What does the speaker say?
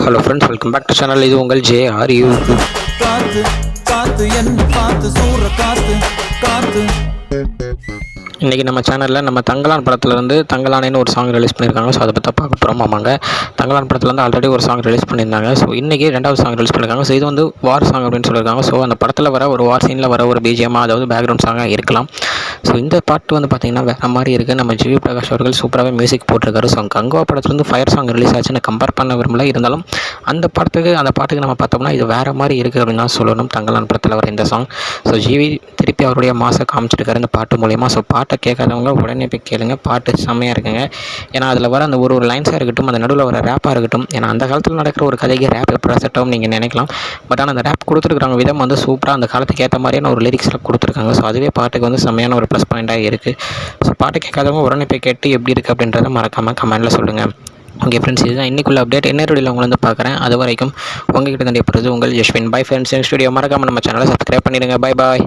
Hello friends, welcome back to channel. இது உங்கள் JRU. காத்து காத்து என்ன காத்து சூற காத்து காத்து. இன்றைக்கி நம்ம சேனலில் நம்ம தங்கலான் படத்துலேருந்து தங்கலானேன்னு ஒரு சாங் ரிலீஸ் பண்ணியிருக்காங்க. ஸோ அதை பற்றி பார்க்க போகிறோம். ஆமாங்க, தங்கலான் படத்துலேருந்து ஆல்ரெடி ஒரு சாங் ரிலீஸ் பண்ணியிருந்தாங்க. ஸோ இன்றைக்கி ரெண்டாவது சாங் ரிலீஸ் பண்ணியிருக்காங்க. ஸோ இது வந்து வார் சாங் அப்படின்னு சொல்லியிருக்காங்க. ஸோ அந்த படத்தில் வர ஒரு வார் சீனில் வர ஒரு பிஜிஎம், அதாவது பேக்ரவுண்ட் சாங்காக இருக்கலாம். ஸோ இந்த பாட்டு வந்து பார்த்திங்கன்னா வேறு மாதிரி இருக்குது. நம்ம ஜிவி பிரகாஷ் அவர்கள் சூப்பராகவே மியூசிக் போட்டிருக்காரு. ஸோ கங்குவா படத்துலேருந்து ஃபயர் சாங் ரிலீஸ் ஆச்சுன்னு கம்பேர் பண்ண விரும்பல. இருந்தாலும் அந்த பாட்டுக்கு நம்ம பார்த்தோம்னா இது வேறு மாதிரி இருக்குது அப்படின்னு தான் சொல்லணும். தங்கலான் படத்தில் வர இந்த சாங். ஸோ ஜிவி திருப்பி அவருடைய மாசை காமிச்சிருக்காரு இந்த பாட்டு மூலிமா. ஸோ பாட்டை கேட்காதவங்க உடனே போய் கேளுங்க. பாட்டு செம்மையாக இருக்குங்க. ஏன்னா அதில் வர அந்த ஒரு லைன்ஸாக இருக்கட்டும், அந்த நடுவில் வர ரேப்பாக இருக்கட்டும். ஏன்னா அந்த காலத்தில் நடக்கிற ஒரு கதைக்கு ரேப் எப்படி செட் ஆகும் நீங்கள் நினைக்கலாம். பட் ஆனால் அந்த ரேப் கொடுத்துருக்குறாங்க விதம் வந்து சூப்பராக அந்த காலத்துக்கு ஏற்ற மாதிரியான ஒரு லிரிக்ஸில் கொடுத்துருக்காங்க. ஸோ அதுவே பாட்டுக்கு வந்து செம்மையான ஒரு ப்ளஸ் பாயிண்ட்டாக இருக்குது. ஸோ பாட்டு கேட்காதவங்க உடனே போய் கேட்டு எப்படி இருக்குது அப்படின்றத மறக்காமல் கமெண்ட்டில் சொல்லுங்கள். ஓகே ஃப்ரெண்ட்ஸ், இதுதான் இன்றைக்குள்ள அப்டேட். என்ன வீடியோவில் உங்களை வந்து பார்க்குறேன். அது வரைக்கும் உங்கள்கிட்ட தண்டிப்படுறது உங்கள் யஷ்வின். Bye friends. ஸ்டுடியோ மறக்காமல் நம்ம சேனலை சப்ஸ்கிரைப் பண்ணிடுங்க. Bye bye.